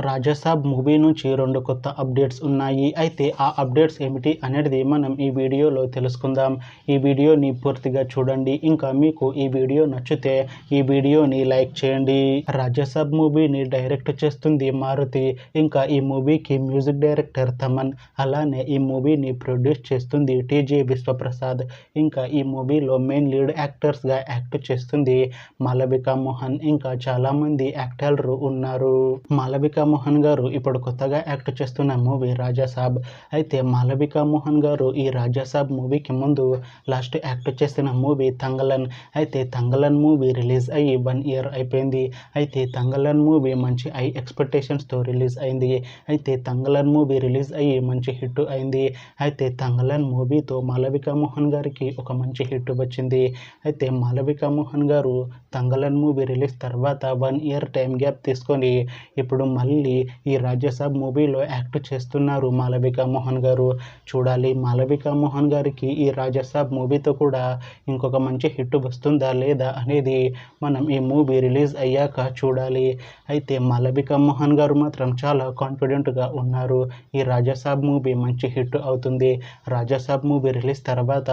Raja Saab movie నుంచి 2 కొత్త updates ఉన్నాయి. అయితే ఆ అప్డేట్స్ ఏమిటి అనేది మనం ఈ వీడియోలో తెలుసుకుందాం. ఈ వీడియోని పూర్తిగా చూడండి. ఇంకా మీకు ఈ వీడియో నచ్చితే ఈ వీడియోని లైక్ చేయండి. రాజాసాబ్ మూవీని డైరెక్ట్ చేస్తుంది మారుతి. ఇంకా ఈ మూవీకి మ్యూజిక్ డైరెక్టర్ తమన్. అలానే ఈ మూవీని ప్రొడ్యూస్ చేస్తుంది టీజే విశ్వప్రసాద్. ఇంకా ఈ మూవీలో మెయిన్ లీడ్ యాక్టర్స్గా యాక్ట్ చేస్తుంది మాళవిక మోహన్. ఇంకా చాలామంది యాక్టర్లు ఉన్నారు. మాళవిక మోహన్ గారు ఇప్పుడు కొత్తగా యాక్ట్ చేస్తున్న మూవీ రాజాసాబ్. అయితే మాళవిక మోహన్ గారు ఈ రాజాసాబ్ మూవీకి ముందు లాస్ట్ యాక్ట్ చేసిన మూవీ తంగలన్. అయితే తంగలన్ మూవీ రిలీజ్ అయ్యి 1 year అయిపోయింది. అయితే తంగలన్ మూవీ మంచి హై ఎక్స్పెక్టేషన్స్తో రిలీజ్ అయింది. అయితే తంగలన్ మూవీ రిలీజ్ అయ్యి మంచి హిట్ అయింది. అయితే తంగలన్ మూవీతో మాళవిక మోహన్ గారికి ఒక మంచి హిట్ వచ్చింది. అయితే మాళవిక మోహన్ గారు తంగలన్ మూవీ రిలీజ్ తర్వాత 1 year టైం గ్యాప్ తీసుకొని ఇప్పుడు మళ్ళీ ఈ రాజాసాబ్ మూవీలో యాక్ట్ చేస్తున్నారు మాళవిక మోహన్ గారు. చూడాలి మాళవిక మోహన్ గారికి ఈ రాజాసాబ్ మూవీతో కూడా ఇంకొక మంచి హిట్ వస్తుందా లేదా అనేది మనం ఈ మూవీ రిలీజ్ అయ్యాక చూడాలి. అయితే మాళవిక మోహన్ గారు మాత్రం చాలా కాన్ఫిడెంట్గా ఉన్నారు. ఈ రాజాసాబ్ మూవీ మంచి హిట్ అవుతుంది. రాజాసాబ్ మూవీ రిలీజ్ తర్వాత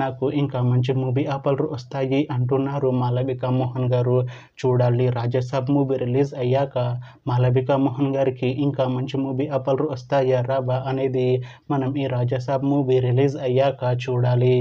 నాకు ఇంకా మంచి మూవీ ఆఫర్లు వస్తాయి అంటున్నారు మాళవిక మోహన్ గారు. చూడాలి రాజాసాబ్ మూవీ రిలీజ్ అయ్యాక మాళవిక మోహన్ గారికి ఇంకా మంచి మూవీ ఆఫర్లు వస్తాయా రావా అనేది మనం ఈ రాజాసాబ్ మూవీ రిలీజ్ అయ్యాక చూడాలి.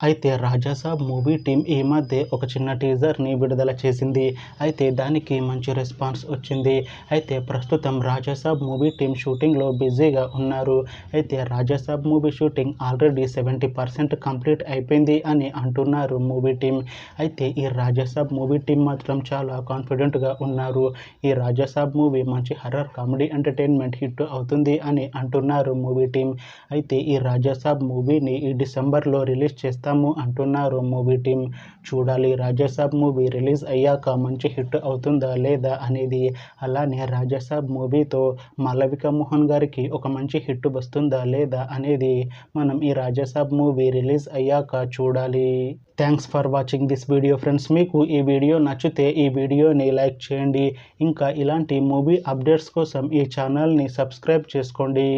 అయితే రాజాసాబ్ మూవీ టీం ఈ మధ్య ఒక చిన్న టీజర్ని విడుదల చేసింది. అయితే దానికి మంచి రెస్పాన్స్ వచ్చింది. అయితే ప్రస్తుతం రాజాసాబ్ మూవీ టీం షూటింగ్లో బిజీగా ఉన్నారు. అయితే Raja Saab movie shooting already 70% complete అయిపోయింది అని అంటున్నారు మూవీ టీం. అయితే ఈ రాజాసాబ్ మూవీ టీం మాత్రం చాలా కాన్ఫిడెంట్గా ఉన్నారు. ఈ రాజాసాబ్ మూవీ మంచి హర్రర్ కామెడీ ఎంటర్టైన్మెంట్ హిట్ అవుతుంది అని అంటున్నారు మూవీ టీం. అయితే ఈ రాజాసాబ్ మూవీని ఈ డిసెంబర్లో రిలీజ్ చేస్తాము అంటున్నారు మూవీ టీం. చూడాలి రాజాసాబ్ మూవీ రిలీజ్ అయ్యాక మంచి హిట్ అవుతుందా లేదా అనేది. అలానే రాజాసాబ్ మూవీతో మాళవిక మోహన్ గారికి ఒక మంచి హిట్ వస్తుందా లేదా అనేది మనం ఈ రాజాసాబ్ మూవీ రిలీజ్ అయ్యాక చూడాలి. Thanks for watching this video friends. మీకు ఈ వీడియో నచ్చితే ఈ వీడియోని లైక్ చేయండి. ఇంకా ఇలాంటి మూవీ అప్డేట్స్ కోసం ఈ ఛానల్ని సబ్స్క్రైబ్ చేసుకోండి.